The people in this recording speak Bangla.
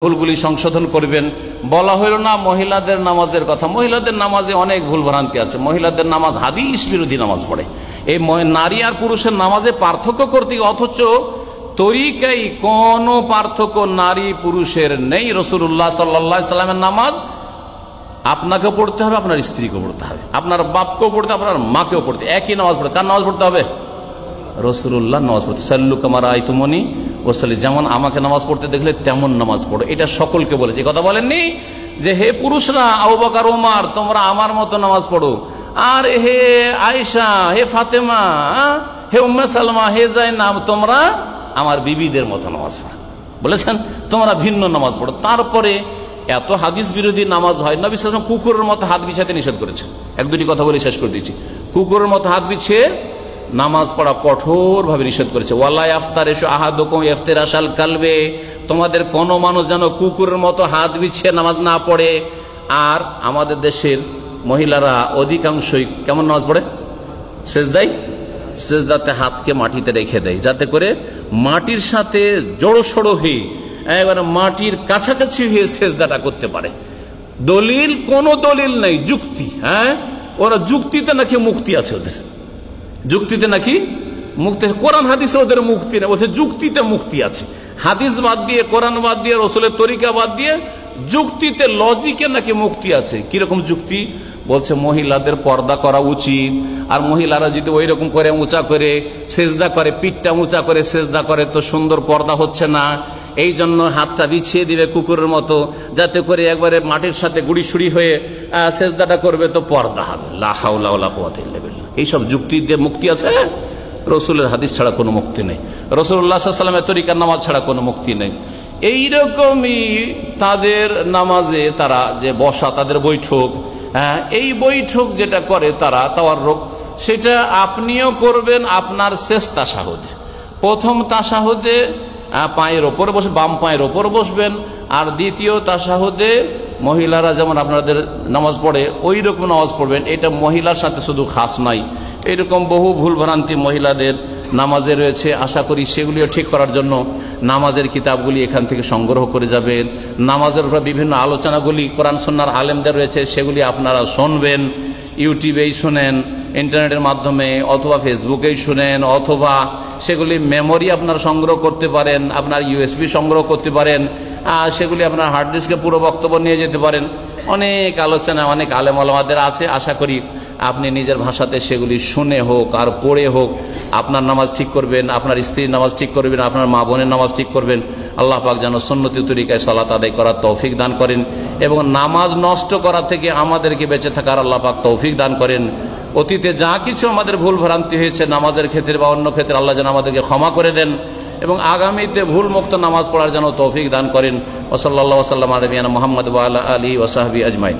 ভুলগুলি সংশোধন করবেন। বলা হইল না মহিলাদের নামাজের কথা। মহিলাদের নামাজে অনেক ভুল ভ্রান্তি আছে। মহিলাদের নামাজ হাদিস বিরোধী নামাজ পড়ে। এই নারী আর পুরুষের নামাজে পার্থক্য করতে, অথচ তরিকায় কোনো পার্থক্য নারী পুরুষের নেই। রাসূলুল্লাহ সাল্লাল্লাহু আলাইহি সাল্লামের নামাজ আপনাকেও পড়তে হবে, আপনার স্ত্রীকেও পড়তে হবে, আপনার বাপকেও পড়তে হবে, আপনার মাকেও পড়তে, একই নামাজ পড়তে। কার নামাজ পড়তে হবে? রাসূলুল্লাহ নামাজ পড়তে। সাল্লু কামা রাআইতুমুনি ওয়াসাল্লি, যেমন আমাকে নামাজ পড়তে দেখলে তেমন নামাজ পড়ো। এটা সকলকে বলেছে। কথা বলেননি যে হে পুরুষরা, আবু বকর ওমর তোমরা আমার মতো নামাজ পড়ো, আর হে আয়েশা, হে ফাতেমা, হে উম্মে সালমা, হে যায়নাব তোমরা আমার বিবিদের মতো নামাজ পড়ো। বলেছেন তোমরা ভিন্ন নামাজ পড়ো। তারপরে এত হাদিস বিরোধী নামাজ হয়। নবী সাল্লাল্লাহু আলাইহি ওয়াসাল্লাম কুকুরের মতো হাত বিছাতে নিষেধ করেছেন। এক দুটি কথা বলে শেষ করে দিচ্ছি। কুকুরের মতো হাত বিছিয়ে নামাজ পড়া কঠোর ভাবে নিষেধ করেছে। ওয়ালা ইয়াফতারিশু আহাদুকুম ইফতিরাশাল কালবে, তোমাদের কোন মানুষ যেন কুকুরের মতো হাত বিছিয়ে নামাজ না পড়ে। আর আমাদের দেশের মহিলারা অধিকাংশই কেমন নামাজ পড়ে? সেজদাতে হাতকে মাটিতে রেখে দেয়, যাতে করে মাটির সাথে জড়সড় হয়ে এবারে মাটির কাছাকাছি হয়ে সেজদাটা করতে পারে। দলিল, কোন দলিল নেই, যুক্তি। ওরা যুক্তিতে নাকি মুক্তি আছে, ওদের যুক্তিতে নাকি মুক্তি। কোরআন হাদিসে ওদের মুক্তি নেই, ওদের যুক্তিতে মুক্তি আছে। হাদিস বাদ দিয়ে, কোরআন বাদ দিয়ে, রসুলের তরিকা বাদ দিয়ে যুক্তিতে, লজিকে নাকি মুক্তি আছে। কিরকম যুক্তি? বলছে মহিলাদের পর্দা করা উচিত, আর মহিলারা যদি ওই রকম করে উঁচা করে সেজদা করে, পিঠটা উঁচা করে সেজদা করে, তো সুন্দর পর্দা হচ্ছে না। এই জন্য হাতটা বিছিয়ে দিবে কুকুরের মতো, যাতে করে একবারে মাটির সাথে গুড়িসুড়ি হয়ে সেজদাটা করবে, তো পর্দা হবে। লা হাওলা ওয়ালা কুওয়াতা ইল্লা বিল্লাহ। এইসব যুক্তি দিয়ে মুক্তি আছে? রসুলের হাদিস ছাড়া কোনো মুক্তি নেই, রাসূলুল্লাহ সাল্লাল্লাহু আলাইহি ওয়াসাল্লামের তরিকার নামাজ ছাড়া কোনো মুক্তি নেই। এইরকমই তাদের নামাজে তারা যে বসা, তাদের বৈঠক, এই বৈঠক যেটা করে তারা তাওয়াররুক, সেটা আপনিও করবেন আপনার শেষ তাশাহুদে। প্রথম তাশাহুদে পায়ের ওপর বসে, বাম পায়ের ওপর বসবেন, আর দ্বিতীয় তাশাহুদে মহিলারা যেমন আপনাদের নামাজ পড়ে ওই রকম নামাজ পড়বেন। এটা মহিলার সাথে শুধু খাস নাই, এরকম বহু ভুল ভ্রান্তি মহিলাদের নামাজে রয়েছে। আশা করি সেগুলিও ঠিক করার জন্য নামাজের কিতাবগুলি এখান থেকে সংগ্রহ করে যাবেন। নামাজের উপর বিভিন্ন আলোচনাগুলি কোরআন সুন্নাহর আলেমদের রয়েছে, সেগুলি আপনারা শুনবেন। ইউটিউবেই শুনেন, ইন্টারনেটের মাধ্যমে, অথবা ফেসবুকেই শুনেন, অথবা সেগুলি মেমোরি আপনারা সংগ্রহ করতে পারেন, আপনার USB সংগ্রহ করতে পারেন, সেগুলি আপনার হার্ড ডিস্কে পুরো বক্তব্য নিয়ে যেতে পারেন। অনেক আলোচনা অনেক আলেম ওলামাদের আছে। আশা করি আপনি নিজের ভাষাতে সেগুলি শুনে হোক আর পড়ে হোক আপনার নামাজ ঠিক করবেন, আপনার স্ত্রীর নামাজ ঠিক করবেন, আপনার মা বোনের নামাজ ঠিক করবেন। আল্লাহ পাক যেন সুন্নতি তরিকায় সালাত আদায় করার তৌফিক দান করেন, এবং নামাজ নষ্ট করা থেকে আমাদেরকে বেঁচে থাকার আল্লাহ পাক তৌফিক দান করেন। অতীতে যা কিছু আমাদের ভুল ভ্রান্তি হয়েছে নামাজের ক্ষেত্রে বা অন্য ক্ষেত্রে, আল্লাহ যেন আমাদেরকে ক্ষমা করে দেন, এবং আগামীতে ভুল মুক্ত নামাজ পড়ার জন্য তৌফিক দান করেন। ওয়া সাল্লাল্লাহু ওয়া সাল্লাম আলা নবিয়িনা মুহাম্মদ ওয়া আলা আলিহি ওয়া সাহবিহি আজমাইন।